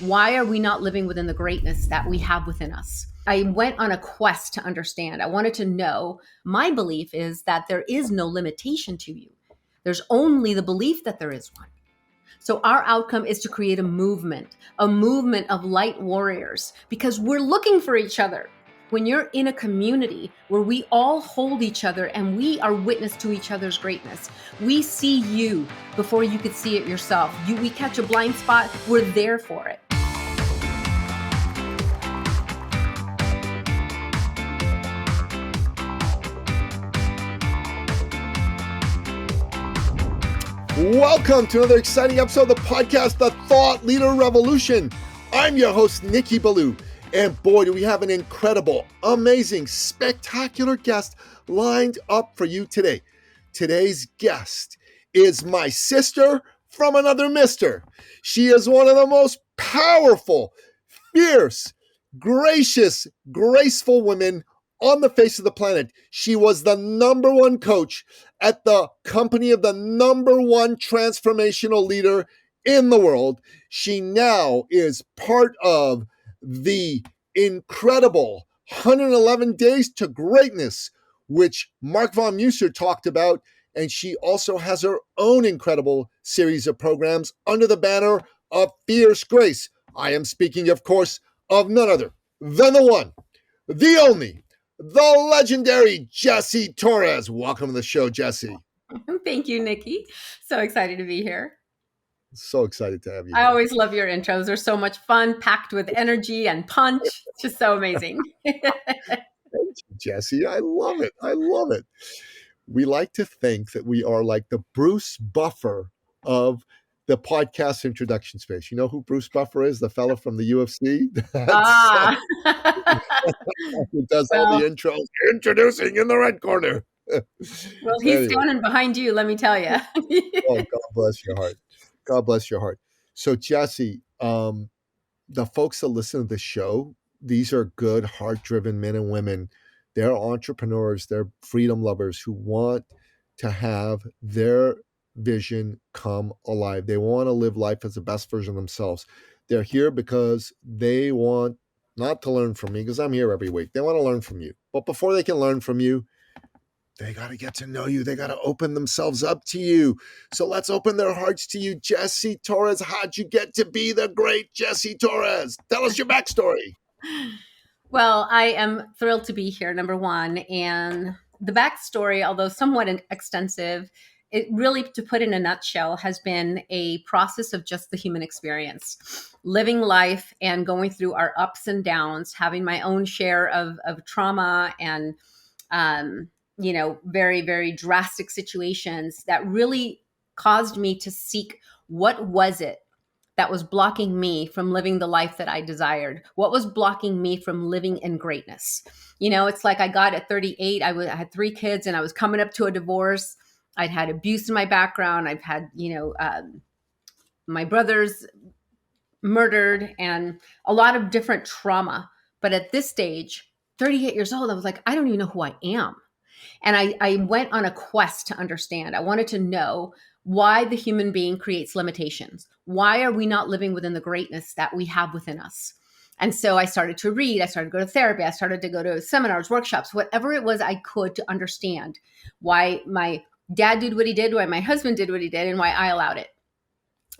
Why are we not living within the greatness that we have within us? I went on a quest to understand. I wanted to know. My belief is that there is no limitation to you. There's only the belief that there is one. So our outcome is to create a movement of light warriors, because we're looking for each other. When you're in a community where we all hold each other and we are witness to each other's greatness, we see you before you could see it yourself. We catch a blind spot, we're there for it. Welcome to another exciting episode of the podcast, The Thought Leader Revolution. I'm your host, Nikki Ballou. And boy, do we have an incredible, amazing, spectacular guest lined up for you today. Today's guest is my sister from another mister. She is one of the most powerful, fierce, gracious, graceful women on the face of the planet. She was the number one coach at the company of the number one transformational leader in the world. She now is part of the incredible 111 Days to Greatness, which Mark von Musser talked about. And she also has her own incredible series of programs under the banner of Fierce Grace. I am speaking, of course, of none other than the one, the only, the legendary Jessie Torres. Welcome to the show, Jessie. Thank you, Nikki. So excited to be here. So excited to have you. I always love your intros. They're so much fun, packed with energy and punch. It's just so amazing. Thank you, Jessie. I love it. I love it. We like to think that we are like the Bruce Buffer of the podcast introduction space. You know who Bruce Buffer is? The fellow from the UFC? Who does all the intros. Introducing in the red corner. Well, he's standing behind you, let me tell you. Oh, God bless your heart. God bless your heart. So, Jessie, the folks that listen to the show, these are good, heart-driven men and women. They're entrepreneurs. They're freedom lovers who want to have their vision come alive. They want to live life as the best version of themselves. They're here because they want not to learn from me, because I'm here every week. They want to learn from you. But before they can learn from you, they got to get to know you. They got to open themselves up to you. So let's open their hearts to you. Jessie Torres, how'd you get to be the great Jessie Torres? Tell us your backstory. Well, I am thrilled to be here, number one. And the backstory, although somewhat extensive, it really, to put in a nutshell, has been a process of just the human experience, living life and going through our ups and downs, having my own share of trauma and, very, very drastic situations that really caused me to seek what was it that was blocking me from living the life that I desired? What was blocking me from living in greatness? It's like I got at 38, I had 3 kids and I was coming up to a divorce. I'd had abuse in my background. I've had, my brothers murdered and a lot of different trauma. But at this stage, 38 years old, I was like, I don't even know who I am. And I went on a quest to understand. I wanted to know why the human being creates limitations. Why are we not living within the greatness that we have within us? And so I started to read. I started to go to therapy. I started to go to seminars, workshops, whatever it was I could to understand why my dad did what he did, why my husband did what he did, and why I allowed it.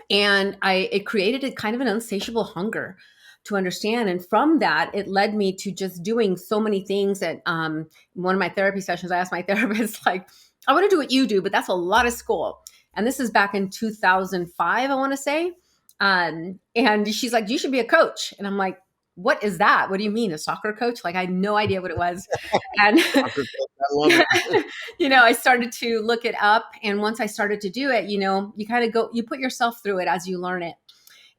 And it created a kind of an insatiable hunger to understand. And from that, it led me to just doing so many things that one of my therapy sessions, I asked my therapist, like, I want to do what you do, but that's a lot of school. And this is back in 2005, I want to say. And she's like, you should be a coach. And I'm like, what is that? What do you mean, a soccer coach? Like, I had no idea what it was. And, I started to look it up. And once I started to do it, you kind of you put yourself through it as you learn it.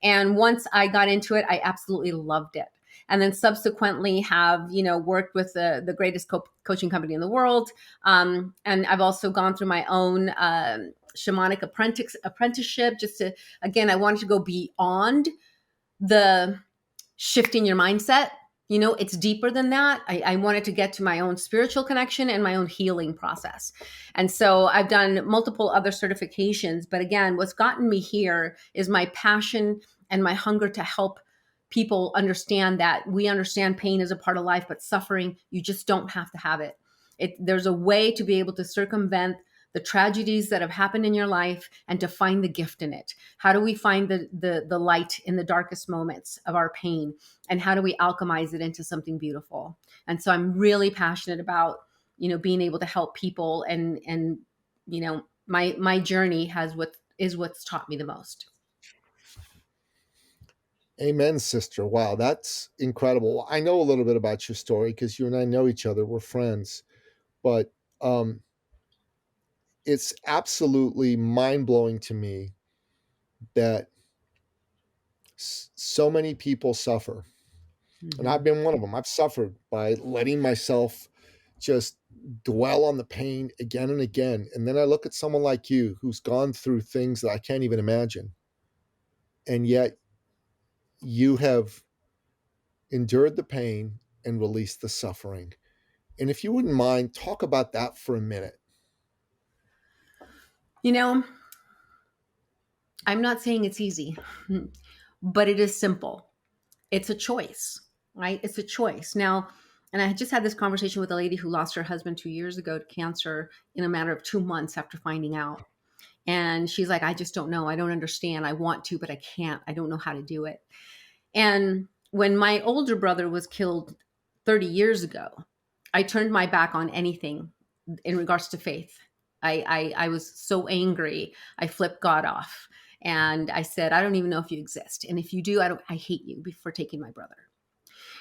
And once I got into it, I absolutely loved it. And then subsequently have, worked with the greatest coaching company in the world. And I've also gone through my own shamanic apprenticeship just to, again, I wanted to go beyond the shifting your mindset. It's deeper than that. I wanted to get to my own spiritual connection and my own healing process. And so I've done multiple other certifications. But again, what's gotten me here is my passion and my hunger to help people understand that we understand pain is a part of life, but suffering, you just don't have to have it. There's a way to be able to circumvent the tragedies that have happened in your life and to find the gift in it. How do we find the light in the darkest moments of our pain? And how do we alchemize it into something beautiful? And so I'm really passionate about, being able to help people, and my journey is what's taught me the most. Amen, sister. Wow, that's incredible. I know a little bit about your story because you and I know each other. We're friends, but it's absolutely mind blowing to me that so many people suffer. Mm-hmm. And I've been one of them. I've suffered by letting myself just dwell on the pain again and again. And then I look at someone like you who's gone through things that I can't even imagine. And yet you have endured the pain and released the suffering. And if you wouldn't mind, talk about that for a minute. I'm not saying it's easy, but it is simple. It's a choice, right? It's a choice. Now, and I just had this conversation with a lady who lost her husband 2 years ago to cancer in a matter of 2 months after finding out. And she's like, I just don't know. I don't understand. I want to, but I can't. I don't know how to do it. And when my older brother was killed 30 years ago, I turned my back on anything in regards to faith. I was so angry. I flipped God off. And I said, I don't even know if you exist. And if you do, I hate you for taking my brother.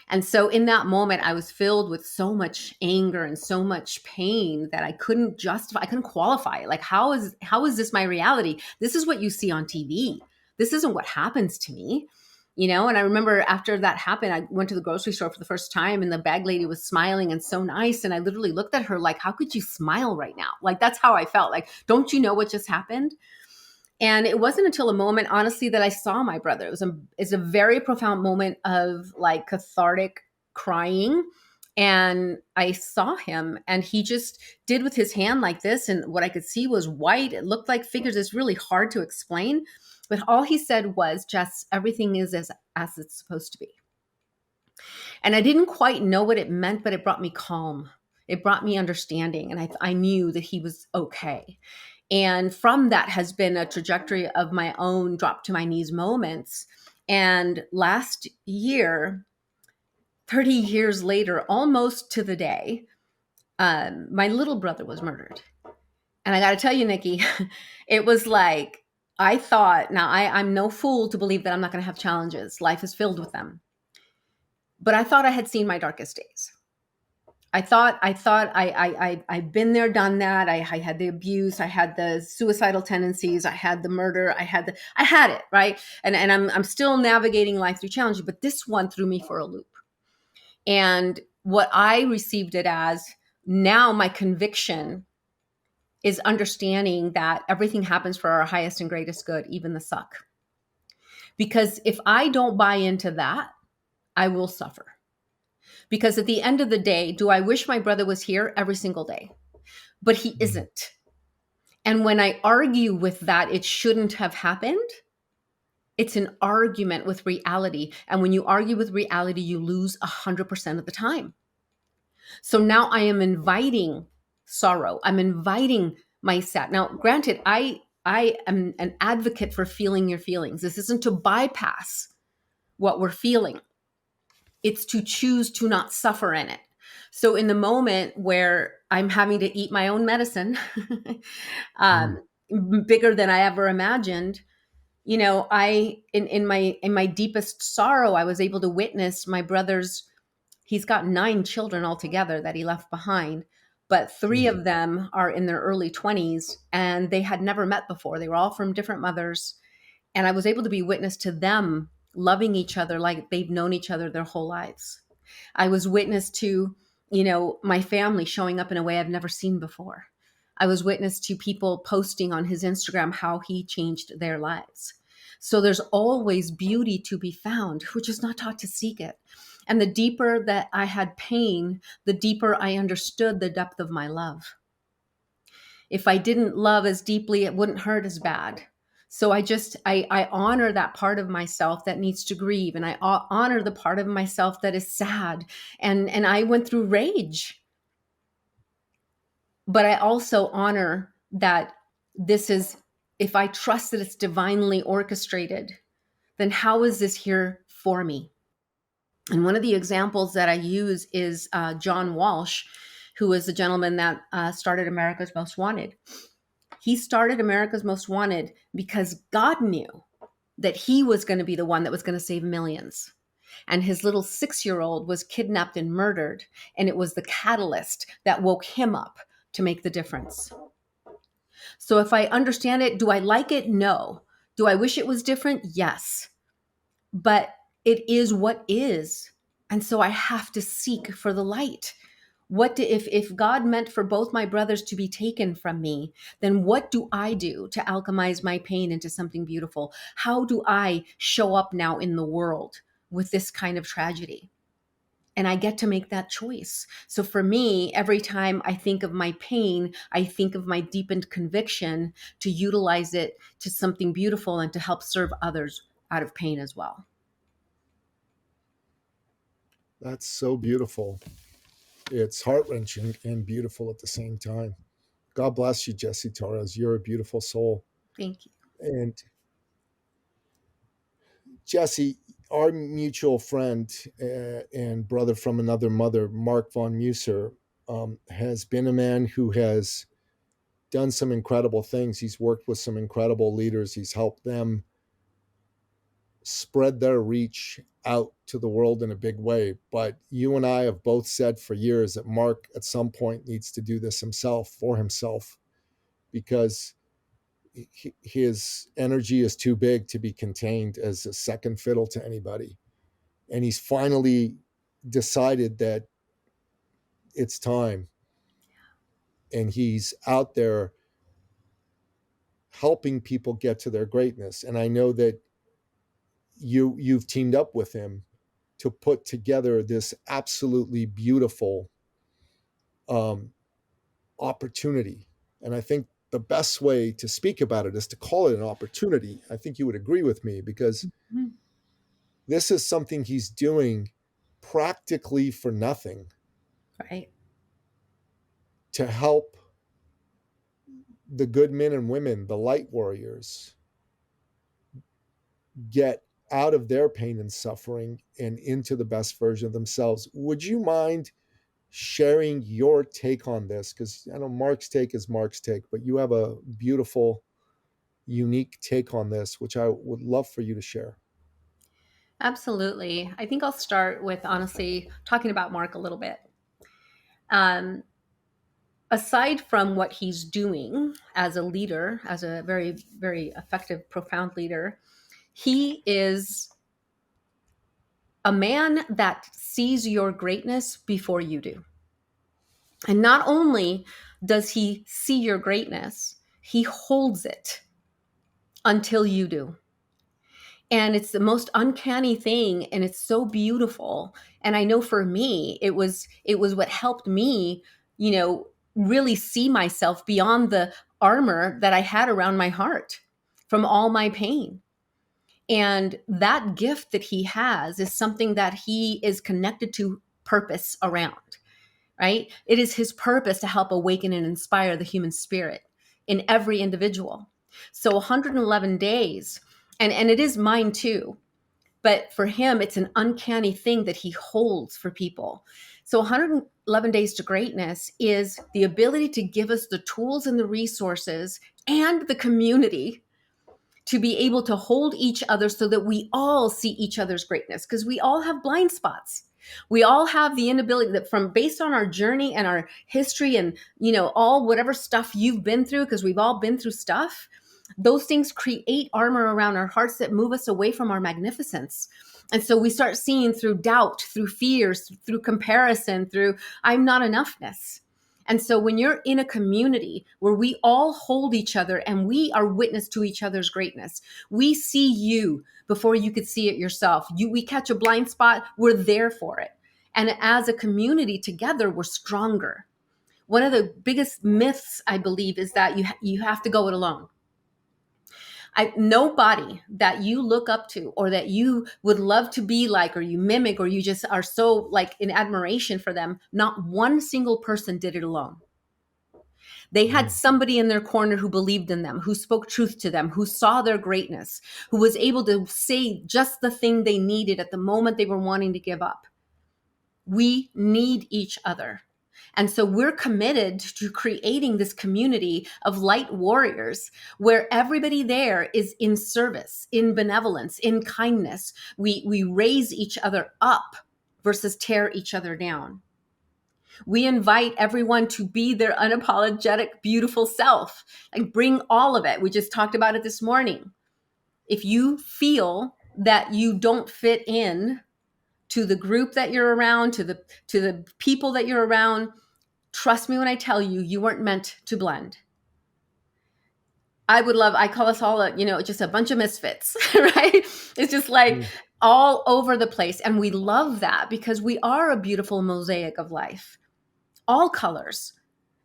And so in that moment, I was filled with so much anger and so much pain that I couldn't justify, I couldn't qualify it. Like, how is this my reality? This is what you see on TV. This isn't what happens to me. And I remember after that happened, I went to the grocery store for the first time and the bag lady was smiling and so nice. And I literally looked at her like, how could you smile right now? Like, that's how I felt. Like, don't you know what just happened? And it wasn't until a moment, honestly, that I saw my brother. It's a very profound moment of like cathartic crying. And I saw him and he just did with his hand like this. And what I could see was white. It looked like figures. It's really hard to explain. But all he said was, Jess, everything is as it's supposed to be. And I didn't quite know what it meant, but it brought me calm. It brought me understanding. And I knew that he was okay. And from that has been a trajectory of my own drop to my knees moments. And last year, 30 years later, almost to the day, my little brother was murdered. And I got to tell you, Nikki, it was like, I thought, now I'm no fool to believe that I'm not going to have challenges. Life is filled with them. But I thought I had seen my darkest days. I thought I've been there, done that. I had the abuse. I had the suicidal tendencies. I had the murder. I had it, right? And I'm still navigating life through challenges, but this one threw me for a loop. And what I received it as, now my conviction is understanding that everything happens for our highest and greatest good, even the suck. Because if I don't buy into that, I will suffer. Because at the end of the day, do I wish my brother was here every single day? But he isn't. And when I argue with that, it shouldn't have happened. It's an argument with reality. And when you argue with reality, you lose 100% of the time. So now I am inviting sorrow. I'm inviting my sad. Now, granted, I am an advocate for feeling your feelings. This isn't to bypass what we're feeling. It's to choose to not suffer in it. So in the moment where I'm having to eat my own medicine, bigger than I ever imagined, I in my deepest sorrow, I was able to witness my brother's. He's got 9 children altogether that he left behind, but 3 of them are in their early 20s and they had never met before. They were all from different mothers. And I was able to be witness to them loving each other like they've known each other their whole lives. I was witness to, my family showing up in a way I've never seen before. I was witness to people posting on his Instagram how he changed their lives. So there's always beauty to be found. We're just not taught to seek it. And the deeper that I had pain, the deeper I understood the depth of my love. If I didn't love as deeply, it wouldn't hurt as bad. So I honor that part of myself that needs to grieve, and I honor the part of myself that is sad. And I went through rage, but I also honor that this is, if I trust that it's divinely orchestrated, then how is this here for me? And one of the examples that I use is John Walsh, who was the gentleman that started America's Most Wanted. He started America's Most Wanted because God knew that he was going to be the one that was going to save millions. And his little 6-year-old was kidnapped and murdered. And it was the catalyst that woke him up to make the difference. So if I understand it, do I like it? No. Do I wish it was different? Yes. But it is what is. And so I have to seek for the light. If God meant for both my brothers to be taken from me, then what do I do to alchemize my pain into something beautiful? How do I show up now in the world with this kind of tragedy? And I get to make that choice. So for me, every time I think of my pain, I think of my deepened conviction to utilize it to something beautiful and to help serve others out of pain as well. That's so beautiful. It's heart-wrenching and beautiful at the same time. God bless you, Jessie Torres. You're a beautiful soul. Thank you. And Jessie, our mutual friend and brother from another mother, Mark von Musser, has been a man who has done some incredible things. He's worked with some incredible leaders. He's helped them spread their reach out to the world in a big way. But you and I have both said for years that Mark at some point needs to do this himself, for himself, because his energy is too big to be contained as a second fiddle to anybody. And he's finally decided that it's time. And he's out there helping people get to their greatness. And I know that you've teamed up with him to put together this absolutely beautiful opportunity. And I think the best way to speak about it is to call it an opportunity. I think you would agree with me, because this is something he's doing practically for nothing. Right. To help the good men and women, the light warriors, get out of their pain and suffering and into the best version of themselves. Would you mind sharing your take on this? Because I know Mark's take is Mark's take, but you have a beautiful, unique take on this, which I would love for you to share. Absolutely. I think I'll start with honestly talking about Mark a little bit. Aside from what he's doing as a leader, as a very, very effective, profound leader, he is a man that sees your greatness before you do. And not only does he see your greatness, he holds it until you do. And it's the most uncanny thing, and it's so beautiful. And I know for me, it was what helped me, really see myself beyond the armor that I had around my heart from all my pain. And that gift that he has is something that he is connected to purpose around, right? It is his purpose to help awaken and inspire the human spirit in every individual. So 111 days, and it is mine too, but for him, it's an uncanny thing that he holds for people. So 111 Days to Greatness is the ability to give us the tools and the resources and the community to be able to hold each other so that we all see each other's greatness, because we all have blind spots. We all have the inability that, from based on our journey and our history and, all whatever stuff you've been through, because we've all been through stuff, those things create armor around our hearts that move us away from our magnificence. And so we start seeing through doubt, through fears, through comparison, through I'm not enoughness. And so when you're in a community where we all hold each other and we are witness to each other's greatness, we see you before you could see it yourself. We catch a blind spot, we're there for it. And as a community together, we're stronger. One of the biggest myths, I believe, is that you have to go it alone. Nobody that you look up to or that you would love to be like, or you mimic, or you just are so like in admiration for them, not one single person did it alone. They had somebody in their corner who believed in them, who spoke truth to them, who saw their greatness, who was able to say just the thing they needed at the moment they were wanting to give up. We need each other. And so we're committed to creating this community of light warriors where everybody there is in service, in benevolence, in kindness. We raise each other up versus tear each other down. We invite everyone to be their unapologetic, beautiful self and bring all of it. We just talked about it this morning. If you feel that you don't fit in to the group that you're around, to the people that you're around, trust me when I tell you, you weren't meant to blend. I call us all, just a bunch of misfits, right? It's just like all over the place. And we love that because we are a beautiful mosaic of life, all colors.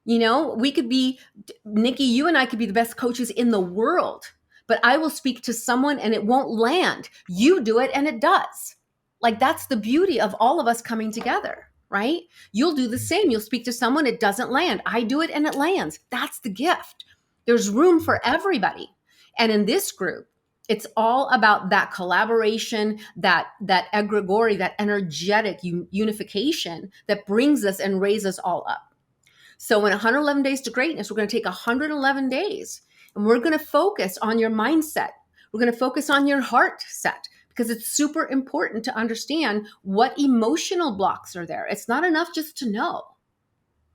We could be, Nikki, you and I could be the best coaches in the world, but I will speak to someone and it won't land. You do it and it does. Like, that's the beauty of all of us coming together, right? You'll do the same. You'll speak to someone, it doesn't land. I do it and it lands. That's the gift. There's room for everybody. And in this group, it's all about that collaboration, that egregory, that energetic unification that brings us and raises us all up. So in 111 Days to Greatness, we're going to take 111 days and we're going to focus on your mindset. We're going to focus on your heart set, because it's super important to understand what emotional blocks are there. It's not enough just to know,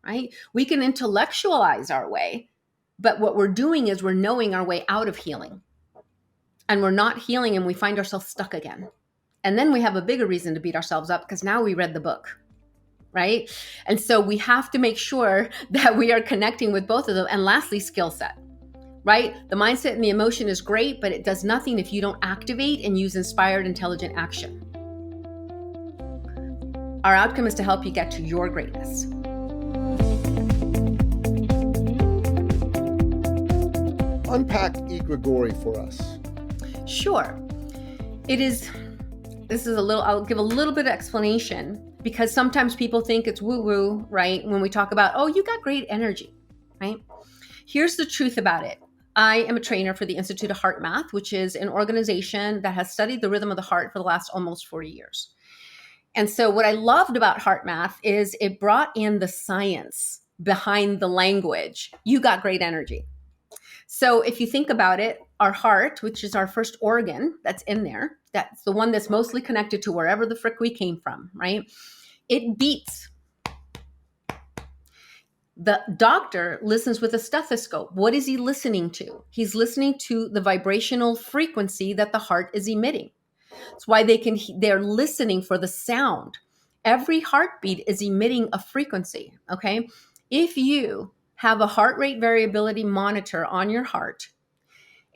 right? We can intellectualize our way, but what we're doing is we're knowing our way out of healing. And we're not healing and we find ourselves stuck again. And then we have a bigger reason to beat ourselves up because now we read the book, right? And so we have to make sure that we are connecting with both of them. And lastly, skill set. Right? The mindset and the emotion is great, but it does nothing if you don't activate and use inspired, intelligent action. Our outcome is to help you get to your greatness. Unpack Egregory for us. Sure. I'll give a little bit of explanation because sometimes people think it's woo-woo, right? When we talk about, oh, you got great energy, right? Here's the truth about it. I am a trainer for the Institute of Heart Math, which is an organization that has studied the rhythm of the heart for the last almost 40 years. And so what I loved about Heart Math is it brought in the science behind the language. You got great energy. So if you think about it, our heart, which is our first organ that's in there, that's the one that's mostly connected to wherever the frick we came from, right? It beats. The doctor listens with a stethoscope. What is he listening to? He's listening to the vibrational frequency that the heart is emitting. That's why they're listening for the sound. Every heartbeat is emitting a frequency, okay? If you have a heart rate variability monitor on your heart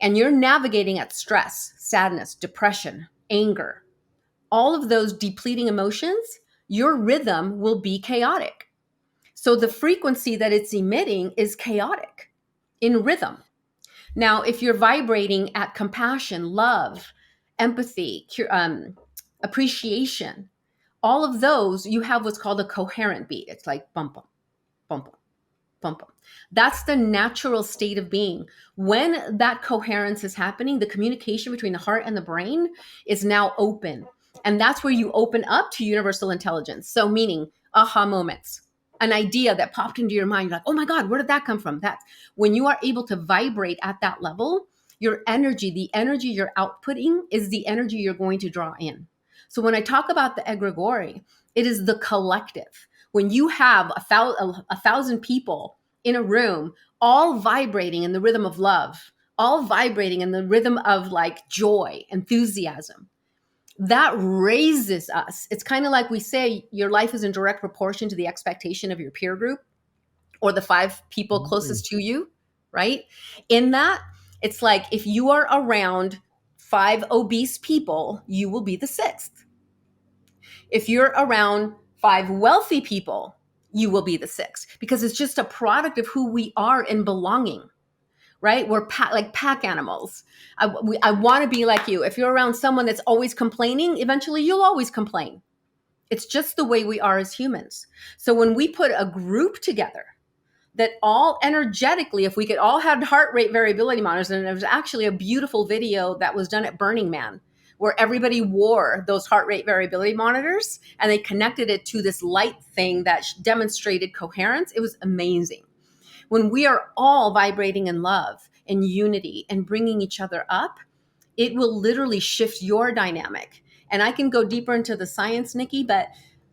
and you're navigating at stress, sadness, depression, anger, all of those depleting emotions, your rhythm will be chaotic. So the frequency that it's emitting is chaotic in rhythm. Now, if you're vibrating at compassion, love, empathy, appreciation, all of those, you have what's called a coherent beat. It's like bump, bump, bump, bump, bump, bump. That's the natural state of being. When that coherence is happening, the communication between the heart and the brain is now open. And that's where you open up to universal intelligence. So meaning aha moments. An idea that popped into your mind, you're like, oh my God, where did that come from? That's when you are able to vibrate at that level, your energy, the energy you're outputting is the energy you're going to draw in. So when I talk about the egregory, it is the collective. When you have a thousand people in a room, all vibrating in the rhythm of love, all vibrating in the rhythm of like joy, enthusiasm, that raises us. It's kind of like we say your life is in direct proportion to the expectation of your peer group or the 5 people closest to you, right? In that, it's like if you are around 5 obese people, you will be the 6th. If you're around 5 wealthy people, you will be the 6th, because it's just a product of who we are in belonging. right? We're like pack animals. I want to be like you. If you're around someone that's always complaining, eventually you'll always complain. It's just the way we are as humans. So when we put a group together that all energetically, if we could all have heart rate variability monitors, and there was actually a beautiful video that was done at Burning Man where everybody wore those heart rate variability monitors and they connected it to this light thing that demonstrated coherence. It was amazing. When we are all vibrating in love and unity and bringing each other up, it will literally shift your dynamic. And I can go deeper into the science, Nikki, but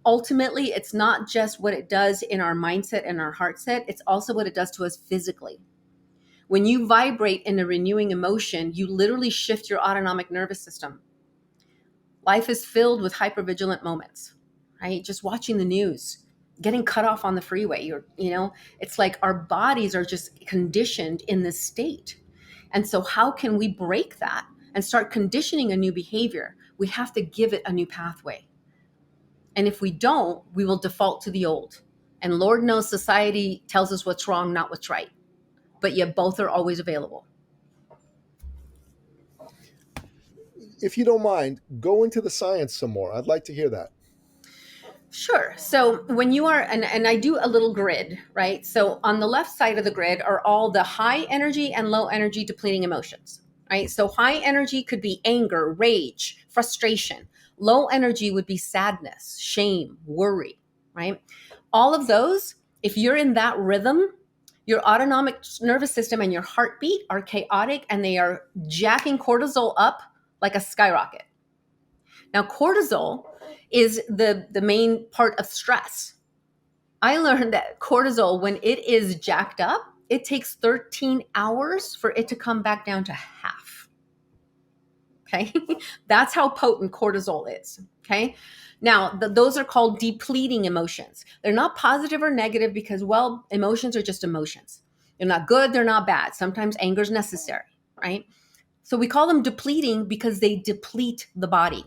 ultimately it's not just what it does in our mindset and our heart set, it's also what it does to us physically. When you vibrate in a renewing emotion, you literally shift your autonomic nervous system. Life is filled with hypervigilant moments, right? Just watching the news, getting cut off on the freeway, it's like our bodies are just conditioned in this state. And so how can we break that and start conditioning a new behavior? We have to give it a new pathway. And if we don't, we will default to the old. And Lord knows society tells us what's wrong, not what's right. But yet both are always available. If you don't mind, go into the science some more. I'd like to hear that. Sure. So when you are, and I do a little grid, right? So on the left side of the grid are all the high energy and low energy depleting emotions, right? So high energy could be anger, rage, frustration. Low energy would be sadness, shame, worry, right? All of those, if you're in that rhythm, your autonomic nervous system and your heartbeat are chaotic and they are jacking cortisol up like a skyrocket. Now, cortisol is the main part of stress. I learned that cortisol, when it is jacked up, it takes 13 hours for it to come back down to half. Okay. That's how potent cortisol is. Okay. Now, those are called depleting emotions. They're not positive or negative because, well, emotions are just emotions. They're not good. They're not bad. Sometimes anger is necessary, right? So we call them depleting because they deplete the body.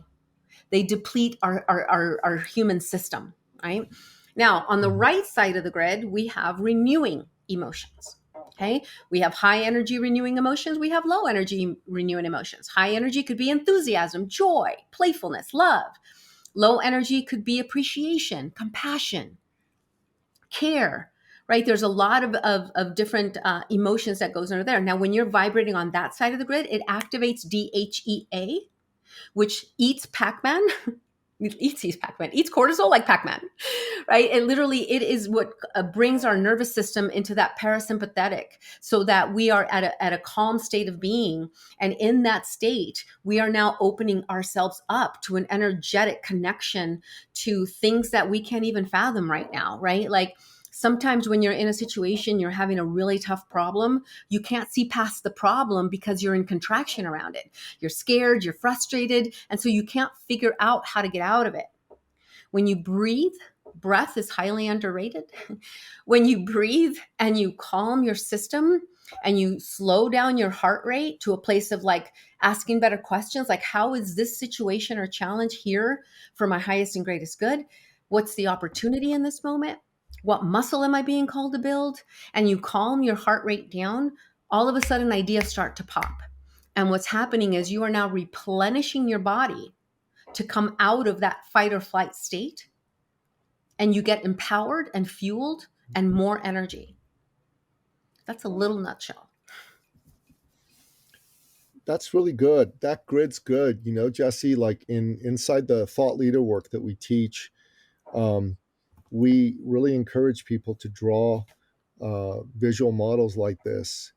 They deplete our human system, right? Now, on the right side of the grid, we have renewing emotions. Okay. We have high energy renewing emotions. We have low energy renewing emotions. High energy could be enthusiasm, joy, playfulness, love. Low energy could be appreciation, compassion, care, right? There's a lot of different emotions that goes under there. Now, when you're vibrating on that side of the grid, it activates DHEA, which eats Pac-Man. Eats cortisol like Pac-Man, right? And literally it is what brings our nervous system into that parasympathetic so that we are at a calm state of being. And in that state, we are now opening ourselves up to an energetic connection to things that we can't even fathom right now, right? Like sometimes when you're in a situation, you're having a really tough problem, you can't see past the problem because you're in contraction around it. You're scared, you're frustrated, and so you can't figure out how to get out of it. When you breathe, breath is highly underrated. When you breathe and you calm your system and you slow down your heart rate to a place of like asking better questions, like how is this situation or challenge here for my highest and greatest good? What's the opportunity in this moment? What muscle am I being called to build? And you calm your heart rate down, all of a sudden ideas start to pop. And what's happening is you are now replenishing your body to come out of that fight or flight state. And you get empowered and fueled and more energy. That's a little nutshell. That's really good. That grid's good. You know, Jessie, like inside the thought leader work that we teach, we really encourage people to draw visual models like this.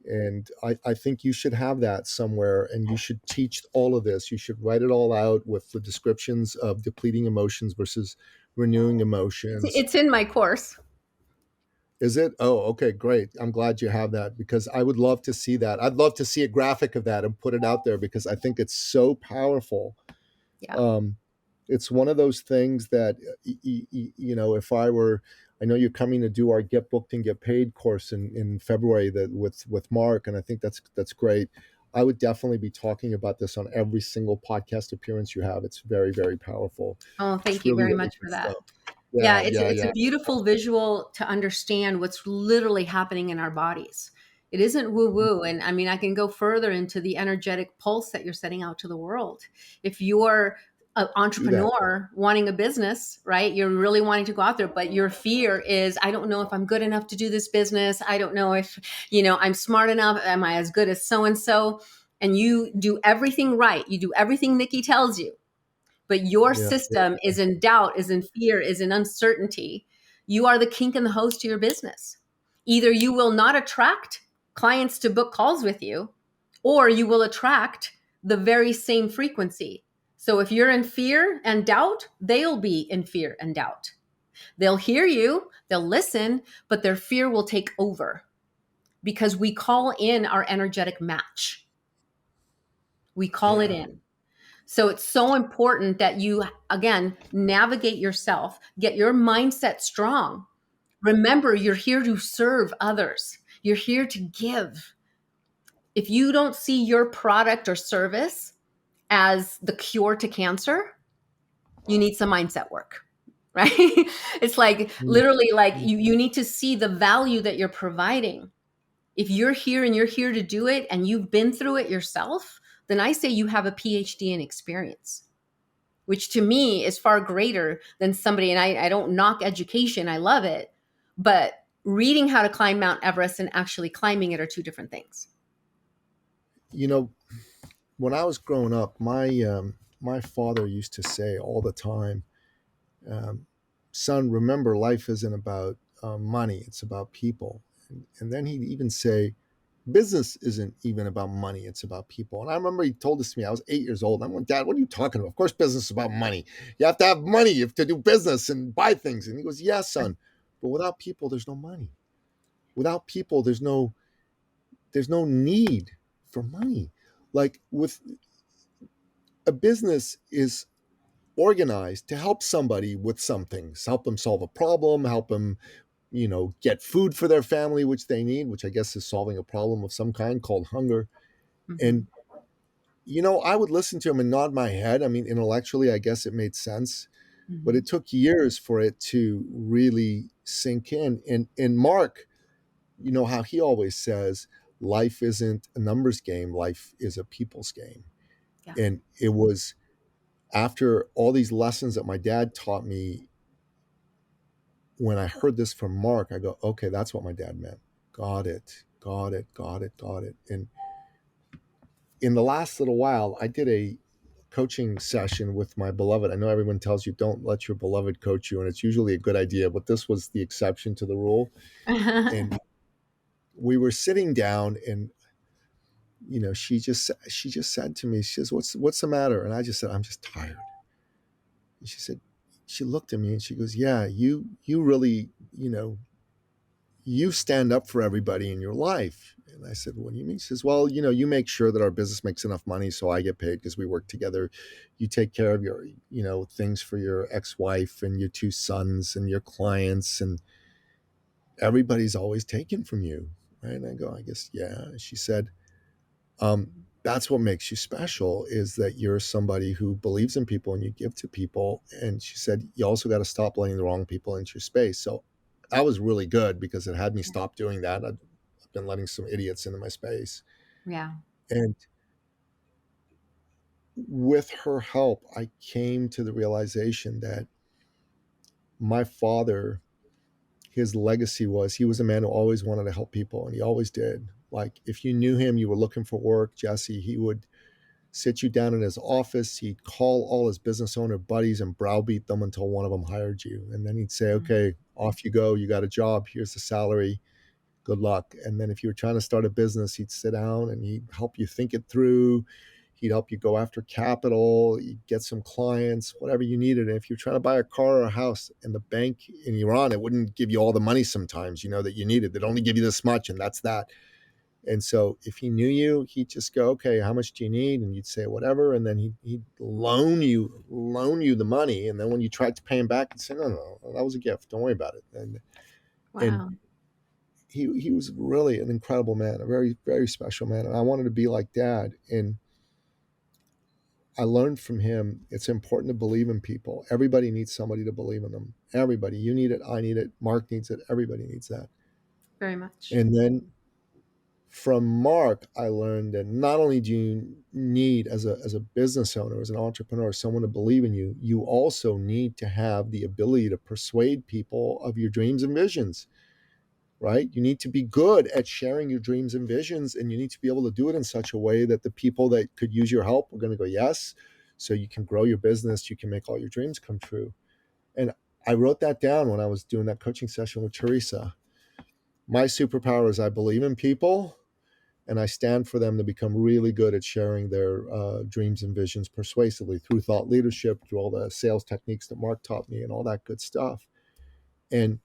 And I think you should have that somewhere and you should teach all of this. You should write it all out with the descriptions of depleting emotions versus renewing emotions. It's in my course. Is it? Oh, okay, great. I'm glad you have that because I would love to see that. I'd love to see a graphic of that and put it out there because I think it's so powerful. Yeah. It's one of those things that, you know, if I were, I know you're coming to do our Get Booked and Get Paid course in February that with Mark, and I think that's great. I would definitely be talking about this on every single podcast appearance you have. It's very, very powerful. Oh, thank It's you really, very really much for good that. stuff. Yeah, it's a beautiful visual to understand what's literally happening in our bodies. It isn't woo woo. And I mean, I can go further into the energetic pulse that you're setting out to the world. If you're an Do that. entrepreneur wanting a business, right? You're really wanting to go out there, but your fear is, I don't know if I'm good enough to do this business. I don't know if, I'm smart enough. Am I as good as so and so? And you do everything right. You do everything Nikki tells you, but your Yeah. system is in doubt, is in fear, is in uncertainty. You are the kink in the hose to your business. Either you will not attract clients to book calls with you, or you will attract the very same frequency. So if you're in fear and doubt, they'll be in fear and doubt. They'll hear you, they'll listen, but their fear will take over because we call in our energetic match. We call it Yeah. in. So it's so important that you, again, navigate yourself, get your mindset strong. Remember, you're here to serve others, you're here to give. If you don't see your product or service as the cure to cancer, you need some mindset work, right? It's like Mm. literally like you need to see the value that you're providing. If you're here and you're here to do it and you've been through it yourself, then I say you have a PhD in experience, which to me is far greater than somebody. And I don't knock education, I love it. But reading how to climb Mount Everest and actually climbing it are two different things. You know, when I was growing up, my father used to say all the time, um, "Son, remember, life isn't about money; it's about people." And then he'd even say, "Business isn't even about money; it's about people." And I remember he told this to me. I was 8 years old. I'm like, "Dad, what are you talking about? Of course, business is about money. You have to have money. You have to do business and buy things." And he goes, "Yeah, son, but without people, there's no money. Without people, there's no need for money. Like with a business is organized to help somebody with some things, help them solve a problem, help them, get food for their family, which they need, which I guess is solving a problem of some kind called hunger. Mm-hmm. And, I would listen to him and nod my head. I mean, intellectually, I guess it made sense, but Mm-hmm. it took years for it to really sink in. And Mark, how he always says, life isn't a numbers game, life is a people's game. Yeah. And it was after all these lessons that my dad taught me, when I heard this from Mark, I go, okay, that's what my dad meant. Got it, got it, got it, got it. And in the last little while, I did a coaching session with my beloved. I know everyone tells you don't let your beloved coach you, and it's usually a good idea, but this was the exception to the rule. And we were sitting down, and she just said to me, she says, "What's the matter?" And I just said, "I'm just tired." And she looked at me and she goes, "Yeah, you really, you stand up for everybody in your life." And I said, "What do you mean?" She says, "Well, you make sure that our business makes enough money so I get paid because we work together. You take care of your, things for your ex-wife and your two sons and your clients, and everybody's always taken from you." Right? And I go, "I guess, yeah." She said, "That's what makes you special, is that you're somebody who believes in people and you give to people." And she said, "You also got to stop letting the wrong people into your space." So that was really good because it had me stop doing that. I've been letting some idiots into my space. Yeah. And with her help, I came to the realization that my father, his legacy was he was a man who always wanted to help people, and he always did. Like if you knew him, you were looking for work, Jesse, he would sit you down in his office. He'd call all his business owner buddies and browbeat them until one of them hired you. And then he'd say, "Okay, off you go. You got a job. Here's the salary. Good luck." And then if you were trying to start a business, he'd sit down and he'd help you think it through. He'd help you go after capital, you'd get some clients, whatever you needed. And if you're trying to buy a car or a house, and the bank in Iran, it wouldn't give you all the money sometimes, that you needed. They'd only give you this much, and that's that. And so if he knew you, he'd just go, "Okay, how much do you need?" And you'd say whatever. And then he'd loan you the money. And then when you tried to pay him back, he'd say, "No, no, that was a gift. Don't worry about it." And Wow. he was really an incredible man, a very, very special man. And I wanted to be like Dad. And I learned from him, it's important to believe in people. Everybody needs somebody to believe in them. Everybody. You need it. I need it. Mark needs it. Everybody needs that. Very much. And then from Mark, I learned that not only do you need, as a business owner, as an entrepreneur, someone to believe in you, you also need to have the ability to persuade people of your dreams and visions, right? You need to be good at sharing your dreams and visions, and you need to be able to do it in such a way that the people that could use your help are going to go, yes, so you can grow your business, you can make all your dreams come true. And I wrote that down when I was doing that coaching session with Teresa. My superpower is I believe in people, and I stand for them to become really good at sharing their dreams and visions persuasively through thought leadership, through all the sales techniques that Mark taught me and all that good stuff. And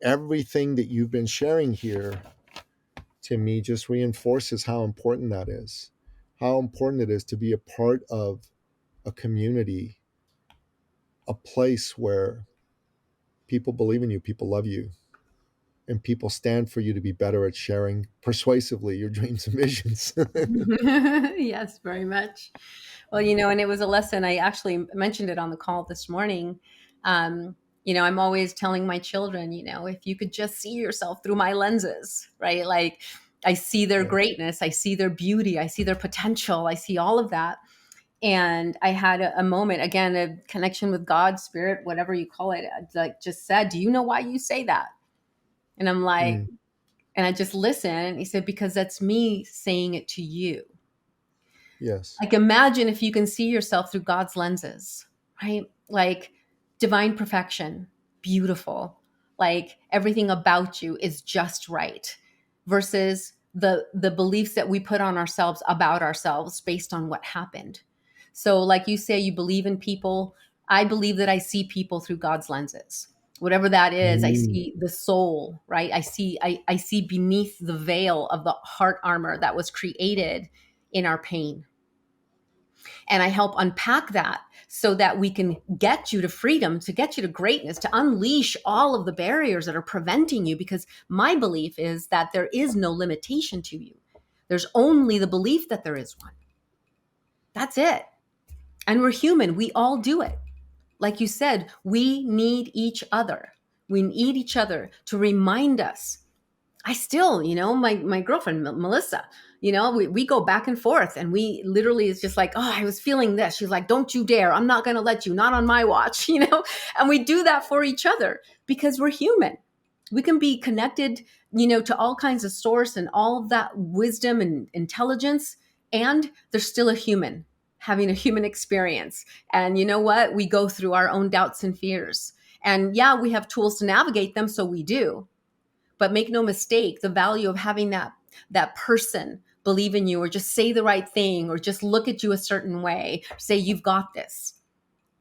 everything that you've been sharing here to me just reinforces how important that is, how important it is to be a part of a community, a place where people believe in you, people love you, and people stand for you to be better at sharing persuasively your dreams and visions. Yes, very much. Well, and it was a lesson. I actually mentioned it on the call this morning. I'm always telling my children, if you could just see yourself through my lenses, right? Like I see their greatness, I see their beauty, I see their potential, I see all of that. And I had a moment, again, a connection with God, spirit, whatever you call it, like just said, do you know why you say that? And I'm like, and I just listened. And he said, because that's me saying it to you. Yes. Like imagine if you can see yourself through God's lenses, right? Like divine perfection, beautiful. Like everything about you is just right versus the beliefs that we put on ourselves about ourselves based on what happened. So like you say, you believe in people. I believe that I see people through God's lenses. Whatever that is, I see the soul, right? I see beneath the veil of the heart armor that was created in our pain. And I help unpack that so that we can get you to freedom, to get you to greatness, to unleash all of the barriers that are preventing you. Because my belief is that there is no limitation to you. There's only the belief that there is one. That's it. And we're human. We all do it. Like you said, we need each other. We need each other to remind us. I still, my girlfriend, Melissa, we go back and forth, and we literally is just like, oh, I was feeling this. She's like, don't you dare. I'm not going to let you, not on my watch, and we do that for each other because we're human. We can be connected, to all kinds of source and all of that wisdom and intelligence. And there's still a human having a human experience. And you know what? We go through our own doubts and fears. And yeah, we have tools to navigate them. So we do. But make no mistake, the value of having that person believe in you, or just say the right thing, or just look at you a certain way, say you've got this,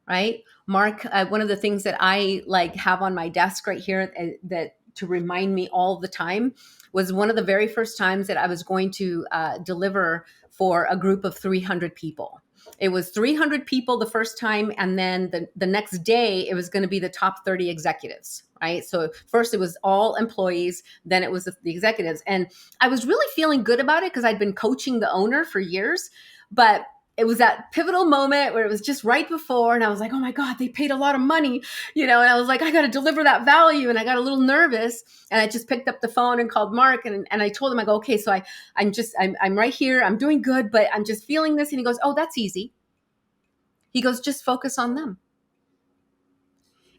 right? Mark, one of the things that I like have on my desk right here that to remind me all the time was one of the very first times that I was going to deliver for a group of 300 people. It was 300 people the first time, and then the next day it was going to be the top 30 executives, right? So first it was all employees, then it was the executives. And I was really feeling good about it because I'd been coaching the owner for years, but it was that pivotal moment where it was just right before, and I was like, oh my God, they paid a lot of money, and I was like, I got to deliver that value. And I got a little nervous, and I just picked up the phone and called Mark, and I told him, I go, okay, so I'm right here. I'm doing good, but I'm just feeling this. And he goes, oh, that's easy. He goes, just focus on them.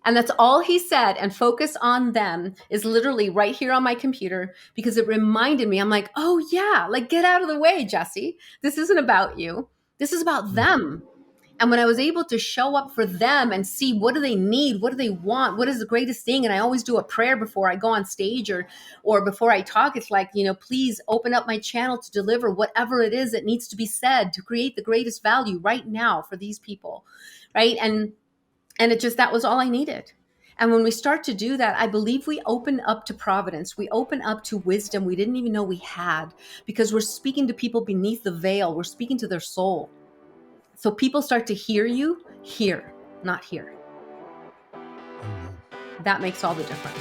And that's all he said. And focus on them is literally right here on my computer, because it reminded me, I'm like, oh yeah, like get out of the way, Jessie. This isn't about you. This is about them. And when I was able to show up for them and see what do they need, what do they want, what is the greatest thing, and I always do a prayer before I go on stage or before I talk. It's like, please open up my channel to deliver whatever it is that needs to be said to create the greatest value right now for these people, right? And it just, that was all I needed. And when we start to do that, I believe we open up to providence. We open up to wisdom we didn't even know we had, because we're speaking to people beneath the veil. We're speaking to their soul. So people start to hear you here, not here. That makes all the difference.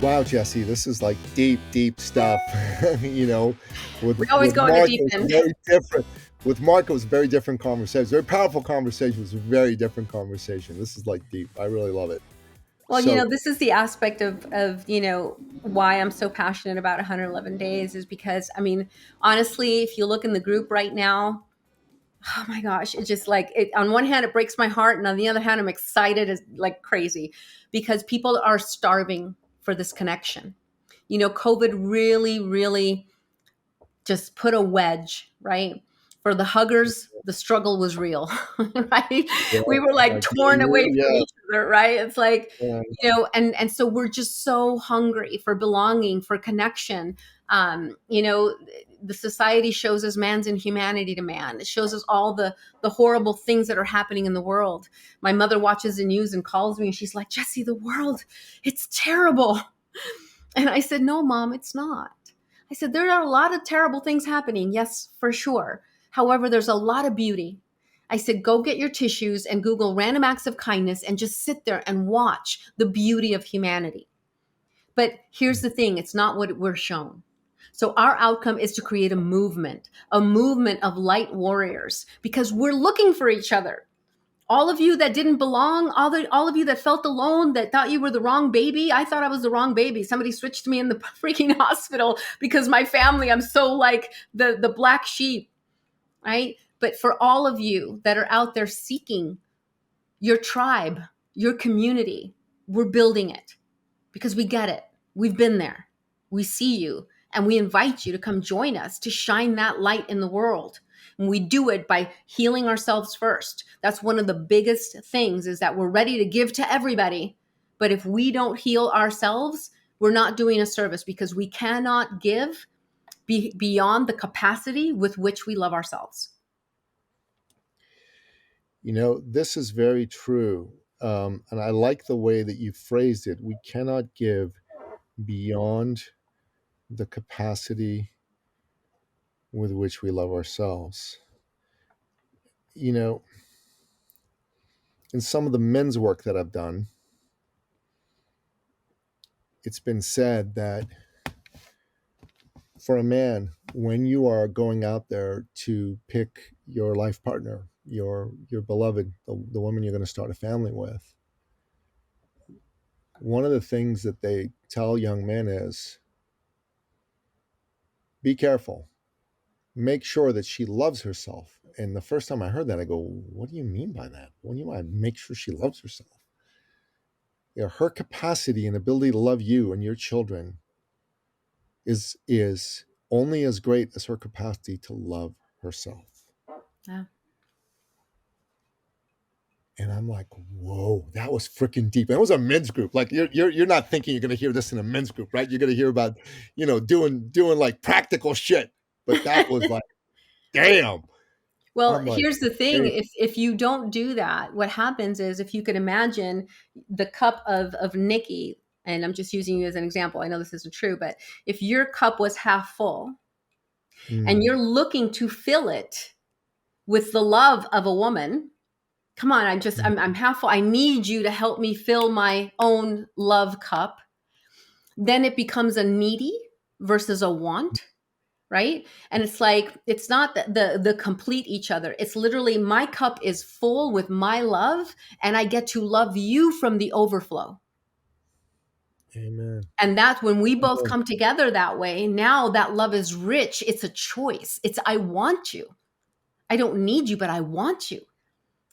Wow, Jessie, this is like deep, deep stuff. We always go into deep end. Very different. With Mark, it was a very different conversation. Very powerful conversation. It was a very different conversation. This is like deep. I really love it. Well, So this is the aspect of why I'm so passionate about 111 days is because, I mean, honestly, if you look in the group right now, oh my gosh, it's just like on one hand, it breaks my heart. And on the other hand, I'm excited as like crazy because people are starving for this connection. COVID really, really just put a wedge, right? For the huggers, the struggle was real, right? yeah, We were like torn away from yeah, each other, right? It's like, yeah. and so we're just so hungry for belonging, for connection. The society shows us man's inhumanity to man. It shows us all the horrible things that are happening in the world. My mother watches the news and calls me and she's like, Jessie, the world, it's terrible. And I said, no, Mom, it's not. I said, there are a lot of terrible things happening. Yes, for sure. However, there's a lot of beauty. I said, go get your tissues and Google random acts of kindness and just sit there and watch the beauty of humanity. But here's the thing, it's not what we're shown. So our outcome is to create a movement of light warriors, because we're looking for each other. All of you that didn't belong, all of you that felt alone, that thought you were the wrong baby. I thought I was the wrong baby. Somebody switched me in the freaking hospital because my family, I'm so like the black sheep, right? But for all of you that are out there seeking your tribe, your community, we're building it because we get it. We've been there. We see you and we invite you to come join us to shine that light in the world. And we do it by healing ourselves first. That's one of the biggest things, is that we're ready to give to everybody. But if we don't heal ourselves, we're not doing a service, because we cannot give beyond the capacity with which we love ourselves. This is very true. And I like the way that you phrased it. We cannot give beyond the capacity with which we love ourselves. You know, in some of the men's work that I've done, it's been said that for a man, when you are going out there to pick your life partner, your beloved, the woman you're going to start a family with, one of the things that they tell young men is, be careful. Make sure that she loves herself. And the first time I heard that, I go, what do you mean by that? What do you mean by make sure she loves herself? Her capacity and ability to love you and your children is only as great as her capacity to love herself. Yeah. And I'm like, whoa, that was freaking deep. And it was a men's group. Like you're not thinking you're going to hear this in a men's group, right? You're going to hear about, doing like practical shit. But that was like, damn. Well, I'm like, here's the thing. damn. If you don't do that, what happens is, if you could imagine the cup of Nikki, and I'm just using you as an example, I know this isn't true, but if your cup was half full and you're looking to fill it with the love of a woman, come on, I'm half full. I need you to help me fill my own love cup. Then it becomes a needy versus a want. Right. And it's like, it's not the complete each other. It's literally, my cup is full with my love and I get to love you from the overflow. Amen. And that's when we both come together that way. Now that love is rich. It's a choice. It's, I want you. I don't need you, but I want you.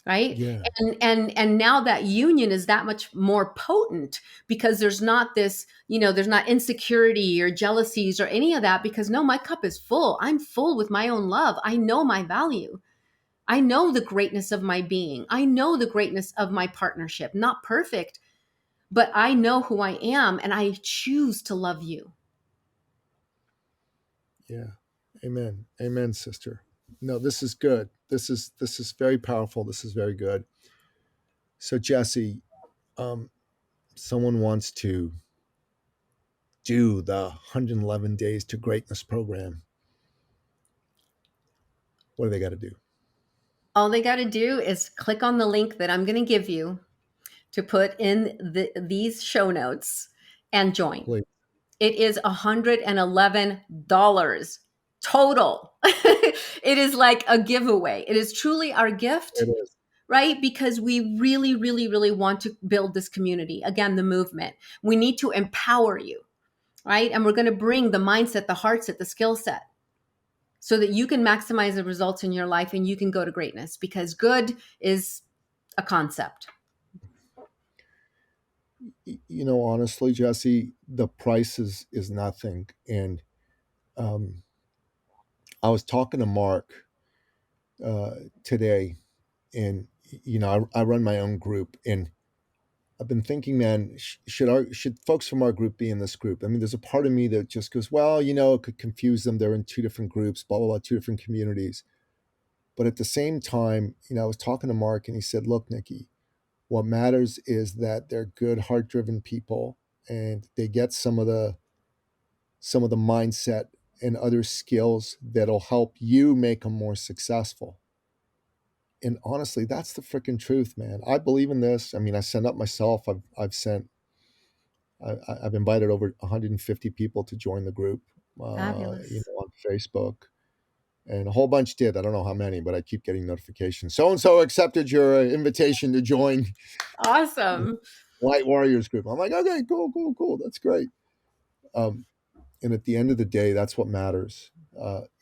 Right. Yeah. And now that union is that much more potent, because there's not this, there's not insecurity or jealousies or any of that, because no, my cup is full. I'm full with my own love. I know my value. I know the greatness of my being. I know the greatness of my partnership. Not perfect, but I know who I am and I choose to love you. Yeah. Amen. Amen, sister. No, this is good. This is very powerful. This is very good. So Jessie, someone wants to do the 111 Days to Greatness program. What do they got to do? All they got to do is click on the link that I'm going to give you to put in these show notes and join. Please. It is $111 total. It is like a giveaway. It is truly our gift. It is. right? Because we really, really, really want to build this community. Again, the movement. We need to empower you, right? And we're going to bring the mindset, the heart set, the skill set so that you can maximize the results in your life and you can go to greatness, because good is a concept. Honestly, Jessie, the price is nothing. And I was talking to Mark today, and I run my own group, and I've been thinking, man, should folks from our group be in this group? I mean, there's a part of me that just goes, well, it could confuse them. They're in two different groups, blah blah blah, two different communities. But at the same time, I was talking to Mark, and he said, look, Nikki, what matters is that they're good, heart-driven people, and they get some of the mindset and other skills that'll help you make them more successful. And honestly, that's the freaking truth, man. I believe in this. I mean, I send up myself. I've invited over 150 people to join the group, Fabulous. on Facebook, and a whole bunch did. I don't know how many, but I keep getting notifications. So and so accepted your invitation to join Awesome. White Warriors group. I'm like, okay, cool, cool, cool. That's great. Um, and at the end of the day, that's what matters,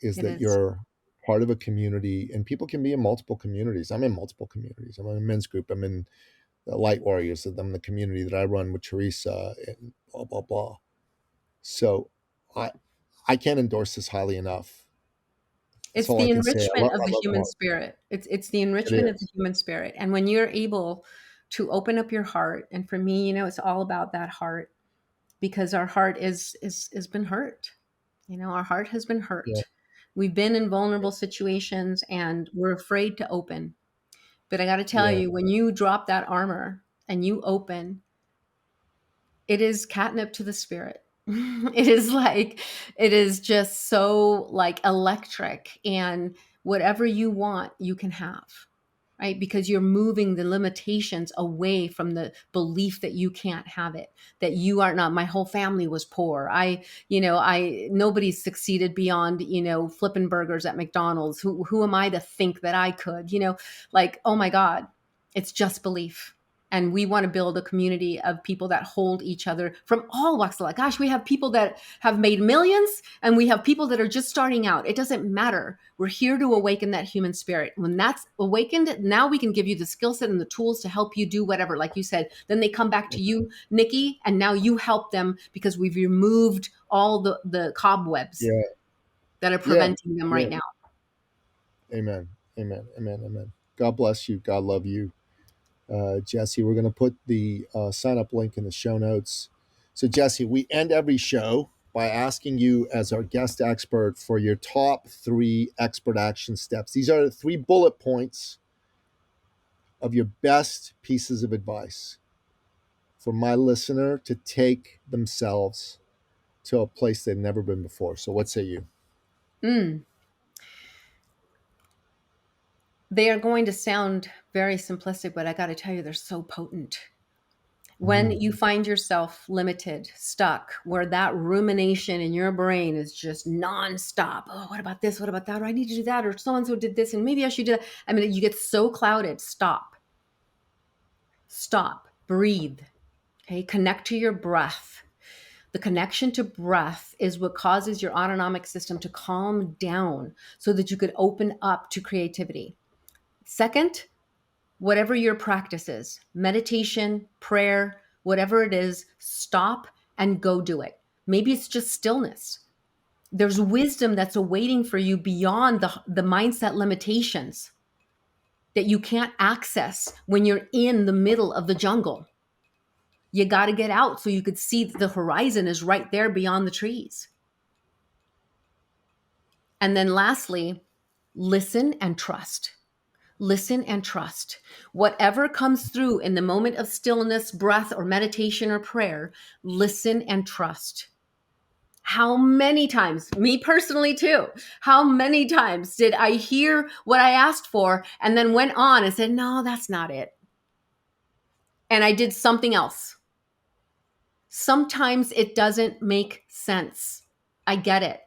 is It that is. you're part of a community, and people can be in multiple communities. I'm in multiple communities. I'm in a men's group. I'm in the Light Warriors. I'm in the community that I run with Teresa, and blah blah blah. So I I can't endorse this highly enough. That's It's all I the can say. enrichment of I the love human Mark. spirit. It's the It enrichment of the is. human spirit. And when you're able to open up your heart, and for me, it's all about that heart, because our heart is been hurt. Our heart has been Yeah, hurt. We've been in vulnerable situations and we're afraid to open. But I got to tell yeah, you, when you drop that armor and you open, it is catnip to the spirit. It is just so like electric, and whatever you want, you can have, right? Because you're moving the limitations away from the belief that you can't have it, that you are not. My whole family was poor. Nobody succeeded beyond, flipping burgers at McDonald's. Who am I to think that I could, like, oh my God, it's just belief. And we want to build a community of people that hold each other from all walks of life. Gosh, we have people that have made millions, and we have people that are just starting out. It doesn't matter. We're here to awaken that human spirit. When that's awakened, now we can give you the skill set and the tools to help you do whatever. Like you said, then they come back to you, Nikki, and now you help them because we've removed all the cobwebs yeah, that are yeah, preventing them yeah. right now. Amen. Amen. Amen. Amen. God bless you. God love you. Jessie, we're going to put the sign up link in the show notes. So, Jessie, we end every show by asking you, as our guest expert, for your top 3 expert action steps. These are 3 bullet points of your best pieces of advice for my listener to take themselves to a place they've never been before. So, what say you? Mm. They are going to sound very simplistic, but I got to tell you, they're so potent. When Mm. you find yourself limited, stuck, where that rumination in your brain is just nonstop. Oh, what about this? What about that? Or I need to do that. Or so and so did this, and maybe I should do that. I mean, you get so clouded. Stop. Stop. Breathe. Okay. Connect to your breath. The connection to breath is what causes your autonomic system to calm down so that you could open up to creativity. Second, whatever your practice is, meditation, prayer, whatever it is, stop and go do it. Maybe it's just stillness. There's wisdom that's awaiting for you beyond the mindset limitations that you can't access when you're in the middle of the jungle. You got to get out so you could see the horizon is right there beyond the trees. And then lastly, listen and trust. Listen and trust. Whatever comes through in the moment of stillness, breath, or meditation or prayer, listen and trust. How many times, me personally too, how many times did I hear what I asked for and then went on and said, no, that's not it. And I did something else. Sometimes it doesn't make sense. I get it.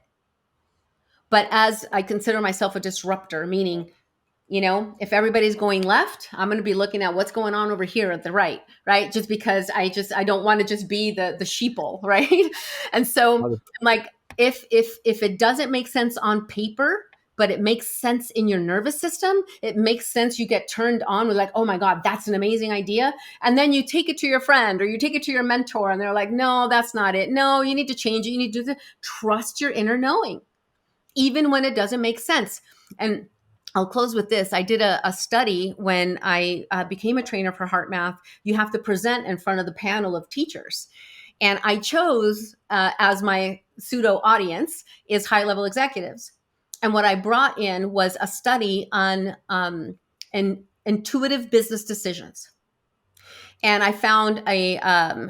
But as I consider myself a disruptor, meaning If everybody's going left, I'm going to be looking at what's going on over here at the right, right? Just because I don't want to just be the sheeple, right? And so like, if it doesn't make sense on paper, but it makes sense in your nervous system, it makes sense. You get turned on with like, oh my God, that's an amazing idea. And then you take it to your friend or you take it to your mentor and they're like, no, that's not it. No, you need to change it. You need to trust your inner knowing, even when it doesn't make sense. And I'll close with this. I did a study when I became a trainer for Heart Math. You have to present in front of the panel of teachers. And I chose as my pseudo audience is high-level executives. And what I brought in was a study on intuitive business decisions. And I found a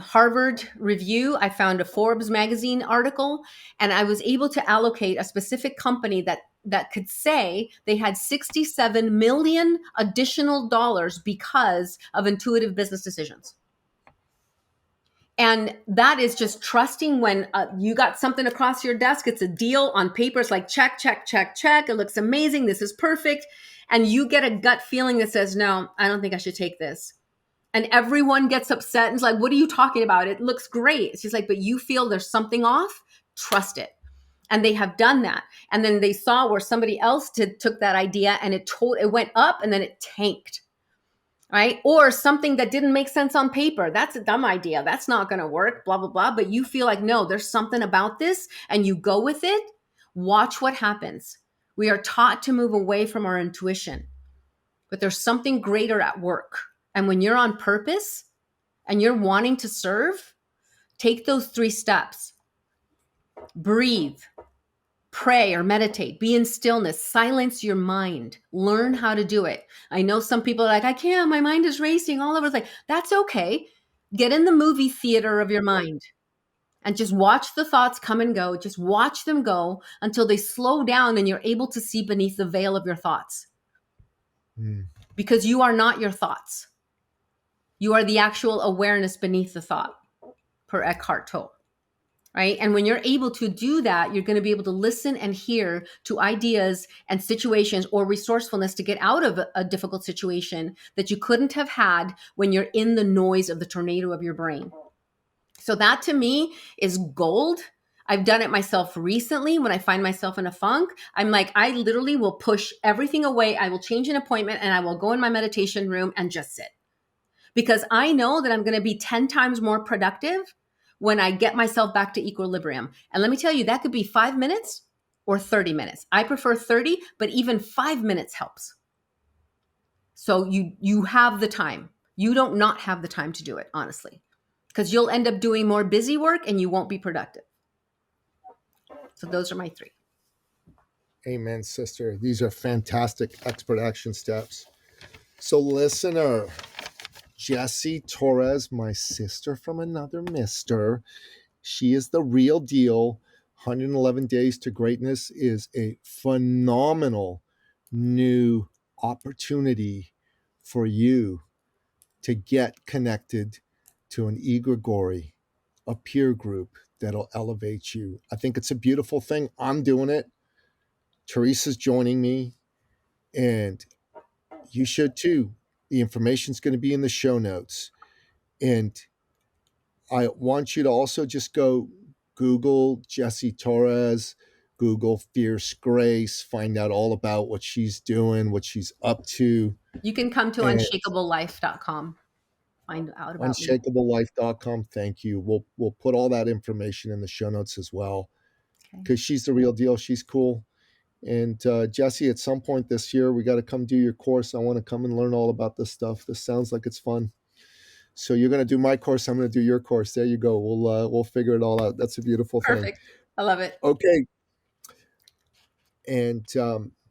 Harvard review. I found a Forbes magazine article, and I was able to allocate a specific company that could say they had 67 million additional dollars because of intuitive business decisions. And that is just trusting when you got something across your desk. It's a deal on paper. It's like, check, check, check, check. It looks amazing. This is perfect. And you get a gut feeling that says, no, I don't think I should take this. And everyone gets upset and is like, what are you talking about? It looks great. It's just like, but you feel there's something off. Trust it. And they have done that. And then they saw where somebody else took that idea and it went up and then it tanked. Right? Or something that didn't make sense on paper. That's a dumb idea. That's not going to work, blah, blah, blah. But you feel like, no, there's something about this and you go with it. Watch what happens. We are taught to move away from our intuition, but there's something greater at work. And when you're on purpose and you're wanting to serve, take those 3 steps. Breathe. Pray or meditate, be in stillness, silence your mind, learn how to do it. I know some people are like, I can't, my mind is racing all over. It's like, that's okay. Get in the movie theater of your mind and just watch the thoughts come and go. Just watch them go until they slow down and you're able to see beneath the veil of your thoughts. Because you are not your thoughts. You are the actual awareness beneath the thought, per Eckhart Tolle. Right? And when you're able to do that, you're going to be able to listen and hear to ideas and situations or resourcefulness to get out of a difficult situation that you couldn't have had when you're in the noise of the tornado of your brain. So that to me is gold. I've done it myself recently when I find myself in a funk. I'm like, I literally will push everything away. I will change an appointment and I will go in my meditation room and just sit. Because I know that I'm going to be 10 times more productive when I get myself back to equilibrium. And let me tell you, that could be 5 minutes or 30 minutes. I prefer 30, but even 5 minutes helps. So you have the time. You don't not have the time to do it, honestly, because you'll end up doing more busy work and you won't be productive. So those are my 3. Amen, sister. These are fantastic expert action steps. So listener, Jessie Torres, my sister from another mister, she is the real deal. 111 Days to Greatness is a phenomenal new opportunity for you to get connected to an Egregory, a peer group that'll elevate you. I think it's a beautiful thing. I'm doing it. Teresa's joining me, and you should too. The information's going to be in the show notes. And I want you to also just go Google Jessie Torres, Google Fierce Grace, find out all about what she's doing, what she's up to. You can come to unshakablelife.com. Find out about Unshakablelife.com. Thank you. We'll put all that information in the show notes as well, because she's the real deal. She's cool. And Jessie, at some point this year, we got to come do your course. I want to come and learn all about this stuff. This sounds like it's fun. So you're going to do my course. I'm going to do your course. There you go. We'll figure it all out. That's a beautiful thing. Perfect. I love it. Okay. And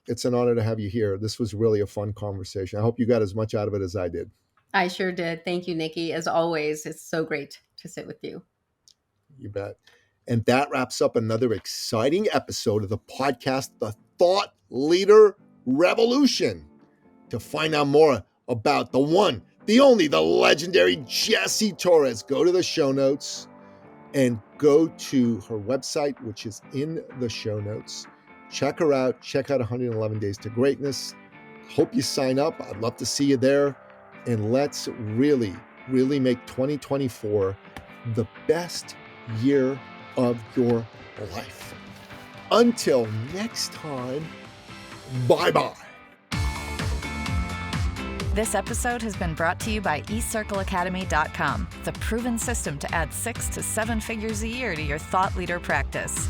it's an honor to have you here. This was really a fun conversation. I hope you got as much out of it as I did. I sure did. Thank you, Nikki. As always, it's so great to sit with you. You bet. And that wraps up another exciting episode of the podcast, The Thought Leader Revolution. To find out more about the one, the only, the legendary Jessie Torres, go to the show notes and go to her website, which is in the show notes. Check her out. Check out 111 Days to Greatness. Hope you sign up. I'd love to see you there. And let's really, really make 2024 the best year of your life. Until next time, bye-bye. This episode has been brought to you by eCircleAcademy.com, the proven system to add 6 to 7 figures a year to your thought leader practice.